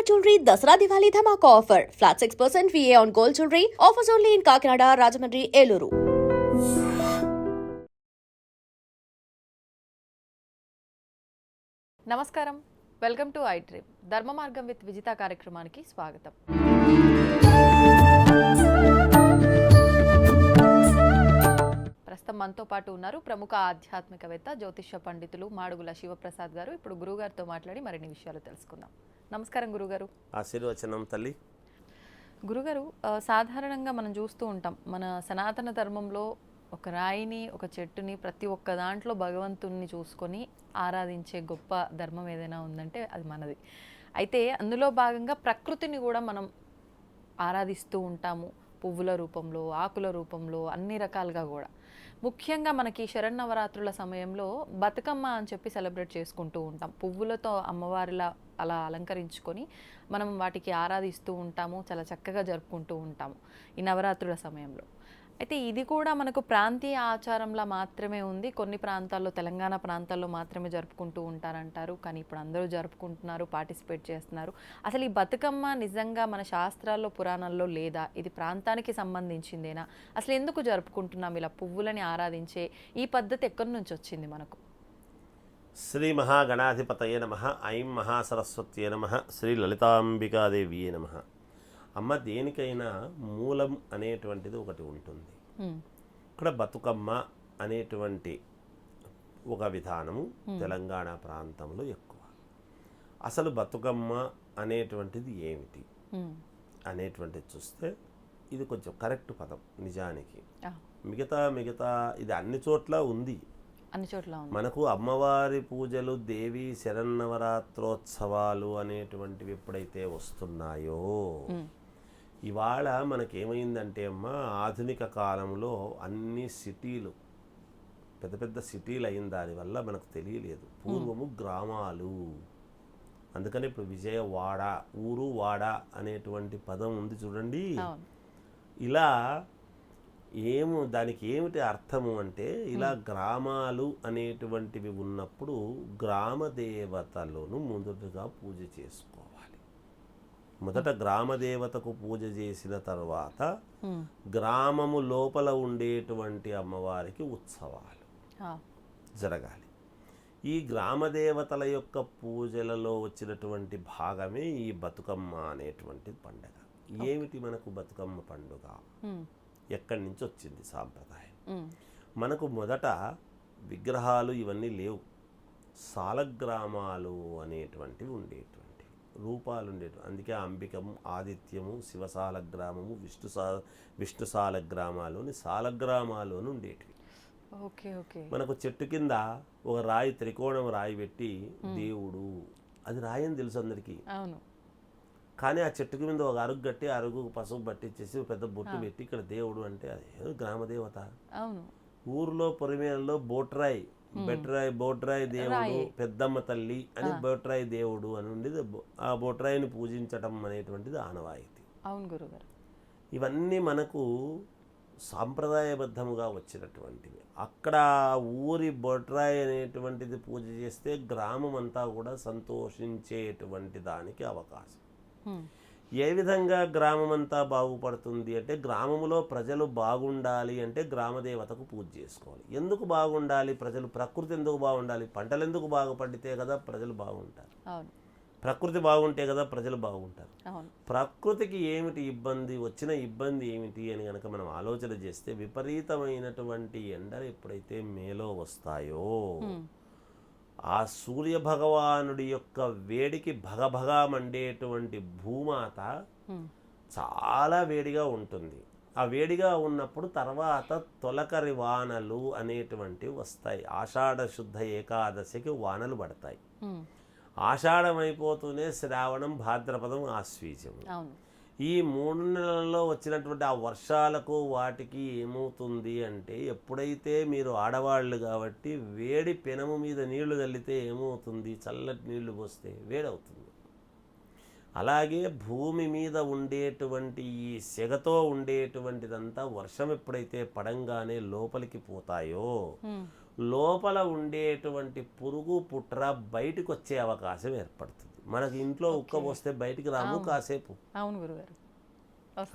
Shalimar Jewelry Dasra Diwali Dhamaka offer. Flat 6% VA on gold jewelry. Offers only in Kakinada, Rajahmundry, Eluru. నమస్కారం, welcome to I dream. ధర్మ మార్గం with Vijitha కార్యక్రమానికి స్వాగతం. ప్రస్తుతం మనతో పాటు ఉన్నారు ప్రముఖ ఆధ్యాత్మికవేత్త, జ్యోతిష్య పండితులు మాడుగుల శివప్రసాద్ గారు. ఇప్పుడు గురుగారితో మాట్లాడి మరిన్ని విషయాలు తెలుసుకుందాం. నమస్కారం గురుగారు. ఆశీర్వచనం తల్లి. గురుగారు, సాధారణంగా మనం చూస్తూ ఉంటాం, మన సనాతన ధర్మంలో ఒక రాయిని, ఒక చెట్టుని, ప్రతి ఒక్క దాంట్లో భగవంతుణ్ణి చూసుకొని ఆరాధించే గొప్ప ధర్మం ఏదైనా ఉందంటే అది మనది. అయితే అందులో భాగంగా ప్రకృతిని కూడా మనం ఆరాధిస్తూ ఉంటాము. పువ్వుల రూపంలో, ఆకుల రూపంలో, అన్ని రకాలుగా కూడా. ముఖ్యంగా మనకి శరన్నవరాత్రుల సమయంలో బతుకమ్మ అని చెప్పి సెలబ్రేట్ చేసుకుంటూ ఉంటాం. పువ్వులతో అమ్మవారిలా అలా అలంకరించుకొని మనం వాటికి ఆరాధిస్తూ ఉంటాము, చాలా చక్కగా జరుపుకుంటూ ఉంటాము ఈ నవరాత్రుల సమయంలో. అయితే ఇది కూడా మనకు ప్రాంతీయ ఆచారంలా మాత్రమే ఉంది. కొన్ని ప్రాంతాల్లో, తెలంగాణ ప్రాంతాల్లో మాత్రమే జరుపుకుంటూ ఉంటారంటారు. కానీ ఇప్పుడు అందరూ జరుపుకుంటున్నారు, పార్టిసిపేట్ చేస్తున్నారు. అసలు ఈ బతుకమ్మ నిజంగా మన శాస్త్రాల్లో, పురాణాల్లో లేదా? ఇది ప్రాంతానికి సంబంధించిందేనా? అసలు ఎందుకు జరుపుకుంటున్నాం ఇలా పువ్వులని ఆరాధించే ఈ పద్ధతి ఎక్కడి నుంచి వచ్చింది మనకు? శ్రీ మహాగణాధిపతయే నమః. ఐం మహాసరస్వత్యే నమః. శ్రీ లలితాంబికాదేవియే నమః. అమ్మ, దేనికైనా మూలం అనేటువంటిది ఒకటి ఉంటుంది. ఇక్కడ బతుకమ్మ అనేటువంటి ఒక విధానము తెలంగాణ ప్రాంతంలో ఎక్కువ. అసలు బతుకమ్మ అనేటువంటిది ఏమిటి అనేటువంటిది చూస్తే ఇది కొంచెం కరెక్ట్ పదం నిజానికి. మిగతా ఇది అన్ని చోట్ల ఉంది. మనకు అమ్మవారి పూజలు, దేవి శరన్నవరాత్రోత్సవాలు అనేటువంటివి ఎప్పుడైతే వస్తున్నాయో, ఇవాళ మనకేమైందంటే అమ్మ, ఆధునిక కాలంలో అన్ని సిటీలు, పెద్ద పెద్ద సిటీలు అయిన దానివల్ల మనకు తెలియలేదు. పూర్వము గ్రామాలు. అందుకని ఇప్పుడు విజయవాడ, ఊరు వాడ అనేటువంటి పదం ఉంది చూడండి. ఇలా దానికి ఏమిటి అర్థము అంటే, ఇలా గ్రామాలు అనేటువంటివి ఉన్నప్పుడు గ్రామ దేవతలను మొదటగా పూజ చేసుకోవాలి. మొదట గ్రామదేవతకు పూజ చేసిన తర్వాత గ్రామము లోపల ఉండేటువంటి అమ్మవారికి ఉత్సవాలు జరగాలి. ఈ గ్రామదేవతల యొక్క పూజలలో వచ్చినటువంటి భాగమే ఈ బతుకమ్మ అనేటువంటి పండుగ. ఏమిటి మనకు బతుకమ్మ పండుగ? ఎక్కడి నుంచి వచ్చింది సాంప్రదాయం? మనకు మొదట విగ్రహాలు ఇవన్నీ లేవు. సాలగ్రామాలు అనేటువంటివి ఉండేటువంటి రూపాలు ఉండేవి. అందుకే అంబికము, ఆదిత్యము, శివసాలగ్రామము, విష్ణుసాలగ్రామాలోని సాలగ్రామాలోని ఉండేటివి. మనకు చెట్టు కింద ఒక రాయి, త్రికోణం రాయి పెట్టి దేవుడు, అది రాయి అని తెలుసు అందరికీ. కానీ ఆ చెట్టుకి మీద ఒక అరుగు కట్టి, అరుగు పసుపు పట్టించేసి పెద్ద బొట్టు పెట్టి ఇక్కడ దేవుడు అంటే అది గ్రామదేవత. ఊర్లో పొరిమేలలో బోట్రాయి, బోట్రాయి దేవుడు, పెద్దమ్మ తల్లి అని బోట్రాయి దేవుడు అని ఉండేది. ఆ బోట్రాయిని పూజించటం అనేటువంటిది ఆనవాయితీ. అవును గురుగారు. ఇవన్నీ మనకు సాంప్రదాయబద్ధముగా వచ్చినటువంటివి. అక్కడ ఊరి బొట్రాయి అనేటువంటిది పూజ చేస్తే గ్రామం అంతా కూడా సంతోషించేటువంటి దానికి అవకాశం. ఏ విధంగా గ్రామం అంతా బాగుపడుతుంది అంటే, గ్రామంలో ప్రజలు బాగుండాలి అంటే గ్రామదేవతకు పూజ చేసుకోవాలి. ఎందుకు బాగుండాలి ప్రజలు? ప్రకృతి ఎందుకు బాగుండాలి? పంటలు ఎందుకు బాగా పండితే కదా ప్రజలు బాగుంటారు. ప్రకృతి బాగుంటే కదా ప్రజలు బాగుంటారు. ప్రకృతికి ఏమిటి ఇబ్బంది, వచ్చిన ఇబ్బంది ఏమిటి అని కనుక మనం ఆలోచన చేస్తే, విపరీతమైనటువంటి ఎండలు ఎప్పుడైతే మేలో వస్తాయో, ఆ సూర్య భగవానుడి యొక్క వేడికి భగభగా మండేటువంటి భూమాత చాలా వేడిగా ఉంటుంది. ఆ వేడిగా ఉన్నప్పుడు తర్వాత తొలకరి వానలు అనేటువంటివి వస్తాయి. ఆషాఢ శుద్ధ ఏకాదశికి వానలు పడతాయి. ఆషాఢం అయిపోతూనే శ్రావణం, భాద్రపదం, ఆశ్వీజం. ఈ 3 నెలల్లో వచ్చినటువంటి ఆ వర్షాలకు వాటికి ఏమవుతుంది అంటే, ఎప్పుడైతే మీరు ఆడవాళ్ళు కాబట్టి వేడి పెనము మీద నీళ్లు చల్లితే ఏమవుతుంది? చల్లటి నీళ్లు పోస్తే వేడవుతుంది. అలాగే భూమి మీద ఉండేటువంటి ఈ సెగతో ఉండేటువంటిదంతా వర్షం ఎప్పుడైతే పడంగానే లోపలికి పోతాయో, లోపల ఉండేటువంటి పురుగు పుట్ర బయటకు వచ్చే అవకాశం ఏర్పడుతుంది. మనకి ఇంట్లో ఉక్క పోస్తే బయటికి రాము కాసేపు, అవును గురుగారు.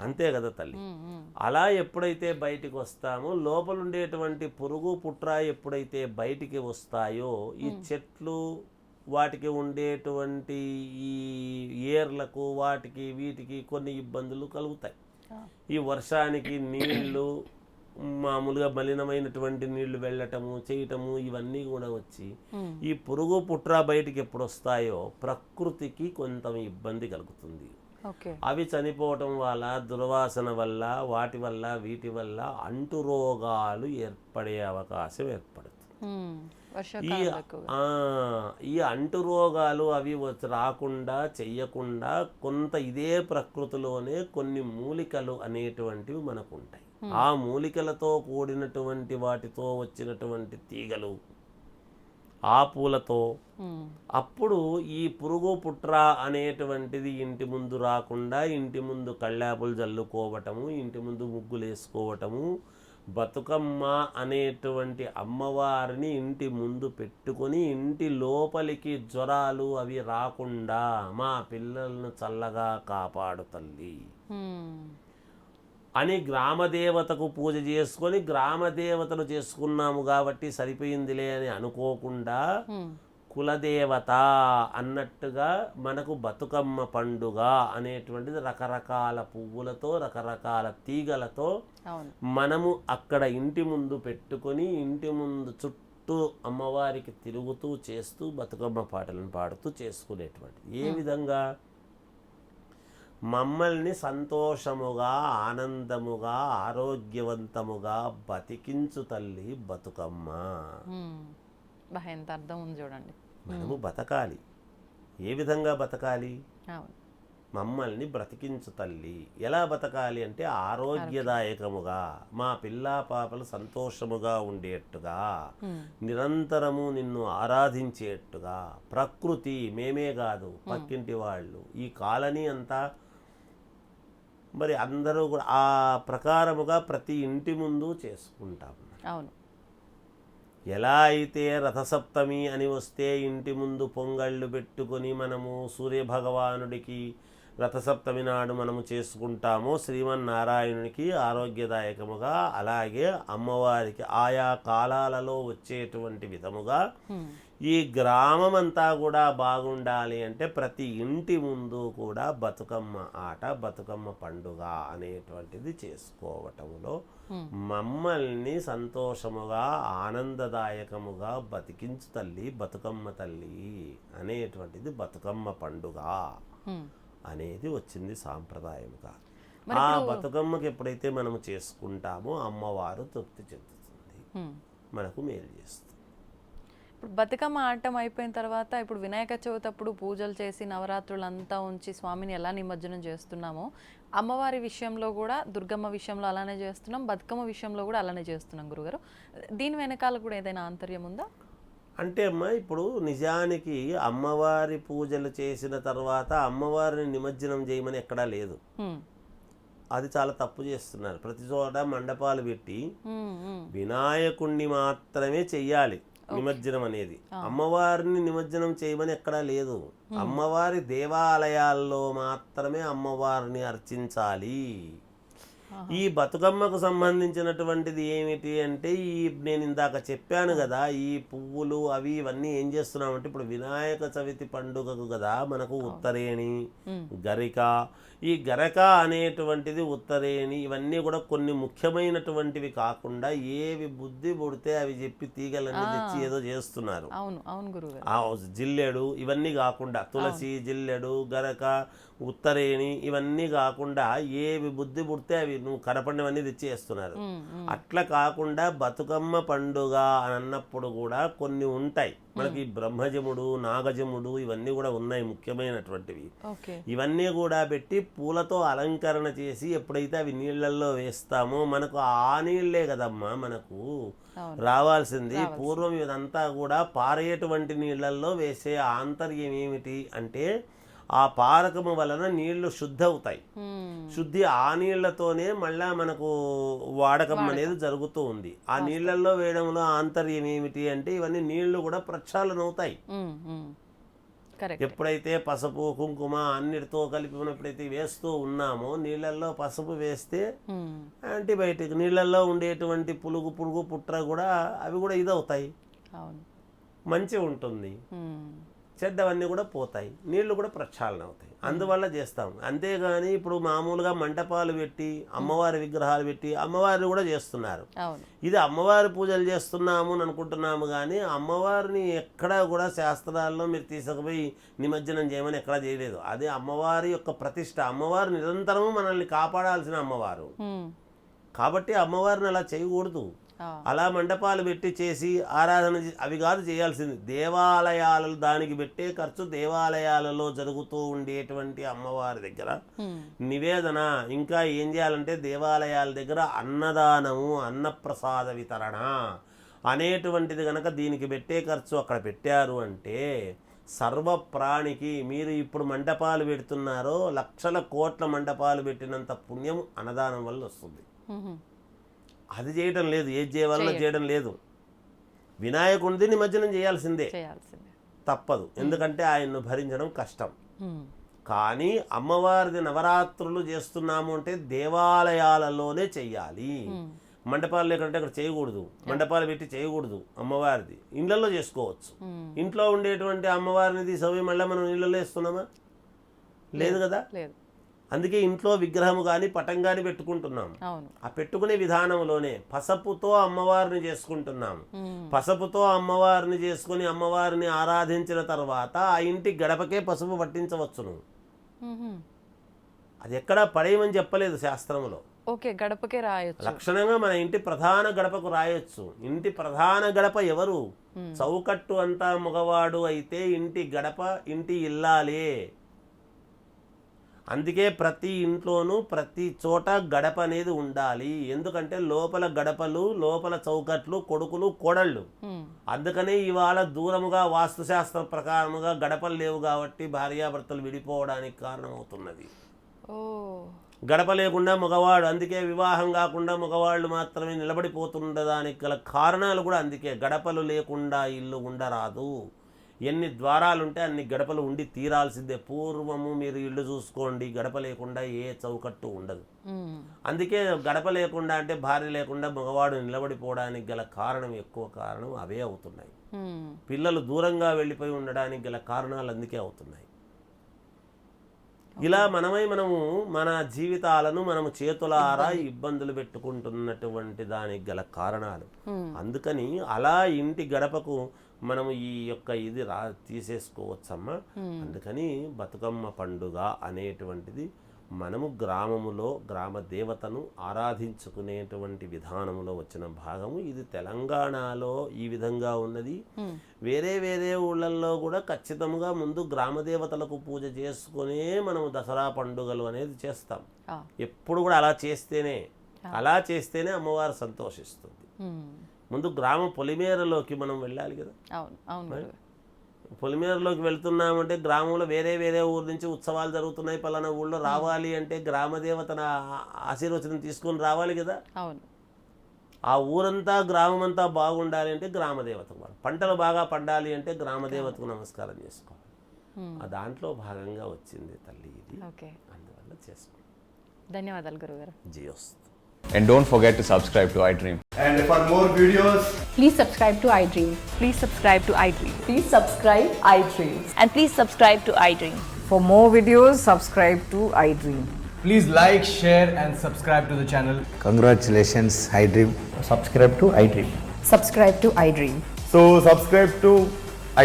అంతే కదా తల్లి. అలా ఎప్పుడైతే బయటికి వస్తామో లోపల ఉండేటువంటి పురుగు పుట్ర ఎప్పుడైతే బయటికి వస్తాయో ఈ చెట్లు వాటికి ఉండేటువంటి ఈ ఏర్లకు వాటికి వీటికి కొన్ని ఇబ్బందులు కలుగుతాయి. ఈ వర్షానికి నీళ్లు మామూలుగా మలినమైనటువంటి నీళ్లు వెళ్ళటము చేయటము ఇవన్నీ కూడా వచ్చి ఈ పురుగు పుట్ర బయటికి ఎప్పుడు వస్తాయో ప్రకృతికి కొంత ఇబ్బంది కలుగుతుంది. అవి చనిపోవటం వల్ల దుర్వాసన వల్ల వాటి వల్ల వీటి వల్ల అంటు రోగాలు ఏర్పడే అవకాశం ఏర్పడుతుంది. ఈ అంటు రోగాలు అవి రాకుండా చెయ్యకుండా కొంత ఇదే ప్రకృతిలోనే కొన్ని మూలికలు అనేటువంటివి మనకు ఉంటాయి. ఆ మూలికలతో కూడినటువంటి వాటితో వచ్చినటువంటి తీగలు ఆ పూలతో అప్పుడు ఈ పురుగు పుట్ర అనేటువంటిది ఇంటి ముందు రాకుండా ఇంటి ముందు కళ్ళాపులు జల్లుకోవటము, ఇంటి ముందు ముగ్గులు వేసుకోవటము, బతుకమ్మ అనేటువంటి అమ్మవారిని ఇంటి ముందు పెట్టుకొని ఇంటి లోపలికి జ్వరాలు అవి రాకుండా మా పిల్లలను చల్లగా కాపాడు తల్లి అని గ్రామదేవతకు పూజ చేసుకొని గ్రామదేవతను చేసుకున్నాము కాబట్టి సరిపోయిందిలే అని అనుకోకుండా కులదేవత అన్నట్టుగా మనకు బతుకమ్మ పండుగ అనేటువంటిది రకరకాల పువ్వులతో రకరకాల తీగలతో మనము అక్కడ ఇంటి ముందు పెట్టుకొని ఇంటి ముందు చుట్టూ అమ్మవారికి తిరుగుతూ చేస్తూ బతుకమ్మ పాటలను పాడుతూ చేసుకునేటువంటి ఏ విధంగా మమ్మల్ని సంతోషముగా ఆనందముగా ఆరోగ్యవంతముగా బతికించు తల్లి బతుకమ్మ. ఎంత అర్థం ఉంది చూడండి. మనము బతకాలి. ఏ విధంగా బతకాలి? మమ్మల్ని బ్రతికించు తల్లి. ఎలా బతకాలి అంటే ఆరోగ్యదాయకముగా మా పిల్లా పాపలు సంతోషముగా ఉండేట్టుగా నిరంతరము నిన్ను ఆరాధించేట్టుగా ప్రకృతి మేమే కాదు పక్కింటి వాళ్ళు ఈ కాలనీ అంతా మరి అందరూ కూడా ఆ ప్రకారముగా ప్రతి ఇంటి ముందు చేసుకుంటాం. అవును. ఎలా అయితే రథసప్తమి అని వస్తే ఇంటి ముందు పొంగళ్ళు పెట్టుకొని మనము సూర్యభగవానుడికి రథసప్తమి నాడు మనము చేసుకుంటామో శ్రీమన్నారాయణునికి ఆరోగ్యదాయకముగా అలాగే అమ్మవారికి ఆయా కాలాలలో వచ్చేటువంటి విధముగా ఈ గ్రామం అంతా కూడా బాగుండాలి అంటే ప్రతి ఇంటి ముందు కూడా బతుకమ్మ ఆట బతుకమ్మ పండుగ అనేటువంటిది చేసుకోవటంలో మమ్మల్ని సంతోషముగా ఆనందదాయకముగా బతికించు తల్లి బతుకమ్మ తల్లి అనేటువంటిది బతుకమ్మ పండుగ అనేది వచ్చింది సాంప్రదాయముగా. ఆ బతుకమ్మకి ఎప్పుడైతే మనము చేసుకుంటామో అమ్మవారు తృప్తి చెందుతుంది, మనకు మేలు చేస్తుంది. ఇప్పుడు బతుకమ్మ ఆటం అయిపోయిన తర్వాత ఇప్పుడు వినాయక చవితి అప్పుడు పూజలు చేసి నవరాత్రులు అంతా ఉంచి స్వామిని ఎలా నిమజ్జనం చేస్తున్నామో అమ్మవారి విషయంలో కూడా దుర్గమ్మ విషయంలో అలానే చేస్తున్నాం, బతుకమ్మ విషయంలో కూడా అలానే చేస్తున్నాం గురుగారు. దీని వెనకాల కూడా ఏదైనా ఆంతర్యం ఉందా? అంటే అమ్మా ఇప్పుడు నిజానికి అమ్మవారి పూజలు చేసిన తర్వాత అమ్మవారిని నిమజ్జనం చేయమని ఎక్కడా లేదు. అది చాలా తప్పు చేస్తున్నారు. ప్రతి చోట మండపాలు పెట్టి వినాయకుణ్ణి మాత్రమే చెయ్యాలి నిమజ్జనం అనేది. అమ్మవారిని నిమజ్జనం చేయమని ఎక్కడా లేదు. అమ్మవారి దేవాలయాల్లో మాత్రమే అమ్మవారిని అర్చించాలి. ఈ బతుకమ్మకు సంబంధించినటువంటిది ఏమిటి అంటే నేను ఇందాక చెప్పాను కదా, ఈ పువ్వులు అవి ఇవన్నీ ఏం చేస్తున్నామంటే ఇప్పుడు వినాయక చవితి పండుగకు కదా మనకు ఉత్తరేణి గరిక, ఈ గరక అనేటువంటిది ఉత్తరేణి ఇవన్నీ కూడా కొన్ని ముఖ్యమైనటువంటివి కాకుండా ఏవి బుద్ధి పుడితే అవి చెప్పి తీగలన్నీ తెచ్చి ఏదో చేస్తున్నారు. జిల్లెడు ఇవన్నీ కాకుండా తులసి జిల్లెడు గరక ఉత్తరేణి ఇవన్నీ కాకుండా ఏవి బుద్ధి పుడితే అవి నువ్వు కనపడినవన్నీ తెచ్చేస్తున్నారు. అట్లా కాకుండా బతుకమ్మ పండుగ అని అన్నప్పుడు కూడా కొన్ని ఉంటాయి మనకి. బ్రహ్మజముడు నాగజముడు ఇవన్నీ కూడా ఉన్నాయి ముఖ్యమైనటువంటివి. ఇవన్నీ కూడా పెట్టి పూలతో అలంకరణ చేసి ఎప్పుడైతే అవి నీళ్ళల్లో వేస్తామో మనకు ఆ నీళ్లే కదమ్మా మనకు రావాల్సింది. పూర్వం ఇదంతా కూడా పారేటువంటి నీళ్ళల్లో వేసే ఆంతర్యం ఏమిటి అంటే ఆ పారకము వలన నీళ్లు శుద్ధి అవుతాయి. శుద్ధి ఆ నీళ్లతోనే మళ్ళా మనకు వాడకం అనేది జరుగుతూ ఉంది. ఆ నీళ్లలో వేయడంలో ఆంతర్యం ఏమిటి అంటే ఇవన్నీ నీళ్లు కూడా ప్రక్షాళన అవుతాయి. కరెక్ట్. ఎప్పుడైతే పసుపు కుంకుమ అన్నిటితో కలిపి మనం ఎప్పుడైతే వేస్తూ ఉన్నామో, నీళ్ళల్లో పసుపు వేస్తే యాంటీబయాటిక్, నీళ్ళల్లో ఉండేటువంటి పురుగు పుట్ర కూడా అవి కూడా ఇదవుతాయి, అవును, మంచి ఉంటుంది, చెడ్డవన్నీ కూడా పోతాయి, నీళ్లు కూడా ప్రక్షాళన అవుతాయి. అందువల్ల చేస్తాం. అంతేగాని ఇప్పుడు మామూలుగా మంటపాలు పెట్టి అమ్మవారి విగ్రహాలు పెట్టి అమ్మవారిని కూడా చేస్తున్నారు. ఇది అమ్మవారి పూజలు చేస్తున్నాము అని అనుకుంటున్నాము, కానీ అమ్మవారిని ఎక్కడా కూడా శాస్త్రాల్లో మీరు తీసుకుపోయి నిమజ్జనం చేయమని ఎక్కడా చేయలేదు. అది అమ్మవారి యొక్క ప్రతిష్ట. అమ్మవారు నిరంతరము మనల్ని కాపాడాల్సిన అమ్మవారు కాబట్టి అమ్మవారిని అలా చేయకూడదు. అలా మండపాలు పెట్టి చేసి ఆరాధన అవి కాదు చేయాల్సింది. దేవాలయాలు దానికి పెట్టే ఖర్చు, దేవాలయాలలో జరుగుతూ ఉండేటువంటి అమ్మవారి దగ్గర నివేదన, ఇంకా ఏం చేయాలంటే దేవాలయాల దగ్గర అన్నదానము, అన్నప్రసాద వితరణ అనేటువంటిది కనుక దీనికి పెట్టే ఖర్చు అక్కడ పెట్టారు అంటే సర్వప్రాణికి మీరు ఇప్పుడు మండపాలు పెడుతున్నారో లక్షల కోట్ల మండపాలు పెట్టినంత పుణ్యం అన్నదానం వల్ల వస్తుంది. అది చేయడం లేదు, ఏది చేయవలన చేయడం లేదు. వినాయకుడిని నిమజ్జనం చేయాల్సిందే, తప్పదు. ఎందుకంటే ఆయన్ను భరించడం కష్టం. కానీ అమ్మవారిది నవరాత్రులు చేస్తున్నాము అంటే దేవాలయాలలోనే చెయ్యాలి. మండపాలు లేకుంటే అక్కడ చేయకూడదు, మండపాలు పెట్టి చేయకూడదు. అమ్మవారిది ఇళ్లలో చేసుకోవచ్చు. ఇంట్లో ఉండేటువంటి అమ్మవారిని తీసుకుపోయి మళ్ళీ మనం ఇళ్లలో వేస్తున్నామా? లేదు కదా. అందుకే ఇంట్లో విగ్రహము కానీ పటం కానీ పెట్టుకుంటున్నాం. ఆ పెట్టుకునే విధానంలోనే పసుపుతో అమ్మవారిని చేసుకుంటున్నాం. పసుపుతో అమ్మవారిని చేసుకుని అమ్మవారిని ఆరాధించిన తర్వాత ఆ ఇంటి గడపకే పసుపు పట్టించవచ్చును. అది ఎక్కడా పడేయమని చెప్పలేదు శాస్త్రంలో. ఓకే, గడపకే రాయొచ్చు. లక్షణంగా మన ఇంటి ప్రధాన గడపకు రాయొచ్చు. ఇంటి ప్రధాన గడప ఎవరు? చౌకట్టు అంతా మగవాడు అయితే ఇంటి గడప ఇంటి ఇల్లాలే. అందుకే ప్రతి ఇంట్లోనూ ప్రతి చోట గడప అనేది ఉండాలి. ఎందుకంటే లోపల గడపలు, లోపల చౌకట్లు కొడుకులు కోడళ్ళు. అందుకనే ఇవాళ దూరముగా వాస్తుశాస్త్ర ప్రకారముగా గడపలు లేవు కాబట్టి భార్యాభర్తలు విడిపోవడానికి కారణమవుతున్నది. గడప లేకుండా మగవాడు, అందుకే వివాహం కాకుండా మగవాళ్ళు మాత్రమే నిలబడిపోతుండడానికి గల కారణాలు కూడా అందుకే. గడపలు లేకుండా ఇల్లు ఉండరాదు. ఎన్ని ద్వారాలుంటే అన్ని గడపలు ఉండి తీరాల్సిందే. పూర్వము మీరు ఇల్లు చూసుకోండి, గడప లేకుండా ఏ చౌకట్టు ఉండదు. అందుకే గడప లేకుండా అంటే భార్య లేకుండా మగవాడు నిలబడిపోవడానికి గల కారణం, ఎక్కువ కారణం అవే అవుతున్నాయి. పిల్లలు దూరంగా వెళ్ళిపోయి ఉండడానికి గల కారణాలు అందుకే అవుతున్నాయి. ఇలా మనము మన జీవితాలను మనము చేతులారా ఇబ్బందులు పెట్టుకుంటున్నటువంటి దానికి గల కారణాలు. అందుకని అలా ఇంటి గడపకు మనము ఈ యొక్క ఇది తీసేసుకోవచ్చమ్మా. అందుకని బతుకమ్మ పండుగ అనేటువంటిది మనము గ్రామములో గ్రామ దేవతను ఆరాధించుకునేటువంటి విధానంలో వచ్చిన భాగము. ఇది తెలంగాణలో ఈ విధంగా ఉన్నది. వేరే వేరే ఊళ్ళల్లో కూడా ఖచ్చితంగా ముందు గ్రామ దేవతలకు పూజ చేసుకునే మనము దసరా పండుగలు అనేది చేస్తాం. ఎప్పుడు కూడా అలా చేస్తేనే అమ్మవారు సంతోషిస్తుంది. ముందు గ్రామ పొలిమేరలోకి మనం వెళ్ళాలి కదా. పొలిమేరలోకి వెళ్తున్నామంటే గ్రామంలో వేరే వేరే ఊరు నుంచి ఉత్సవాలు జరుగుతున్నాయి, పలానా ఊళ్ళో రావాలి అంటే గ్రామదేవతన ఆశీర్వచనం తీసుకొని రావాలి కదా. ఆ ఊరంతా గ్రామం అంతా బాగుండాలి అంటే గ్రామదేవతకు, పంటలు బాగా పండాలి అంటే గ్రామదేవతకు నమస్కారం చేసుకోవాలి. ఆ దాంట్లో భాగంగా వచ్చింది తల్లి ఇది. అందువల్ల చేసుకోండి. ధన్యవాదాలు గురుగారు. జియోస్తు. And don't forget to subscribe to iDream. And for more videos, please subscribe to iDream. Please subscribe to iDream. Please subscribe iDream. And please subscribe to iDream. For more videos, subscribe to iDream. please like, share and subscribe to the channel. Congratulations, iDream. Subscribe to iDream. Subscribe to iDream. So subscribe to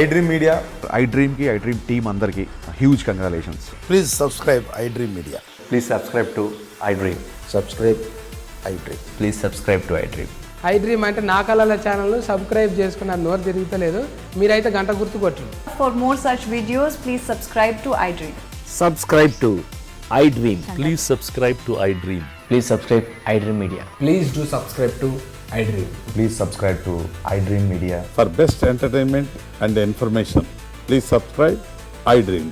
iDream Media. iDream ki iDream team andarki huge congratulations. Please subscribe iDream Media. Please subscribe to iDream. Subscribe iDream. Please subscribe to iDream. iDream అంటే నా కళల ఛానల్ను subscribe చేసుకున్న నోరు తిరుగుతలేదు, మీరైతే గంట గుర్తు కొట్టండి. For more such videos, please subscribe to iDream. Subscribe to iDream. Please subscribe to iDream. Please subscribe iDream Media. Please do subscribe to iDream. Please subscribe to iDream Media. For best entertainment and information, please subscribe iDream.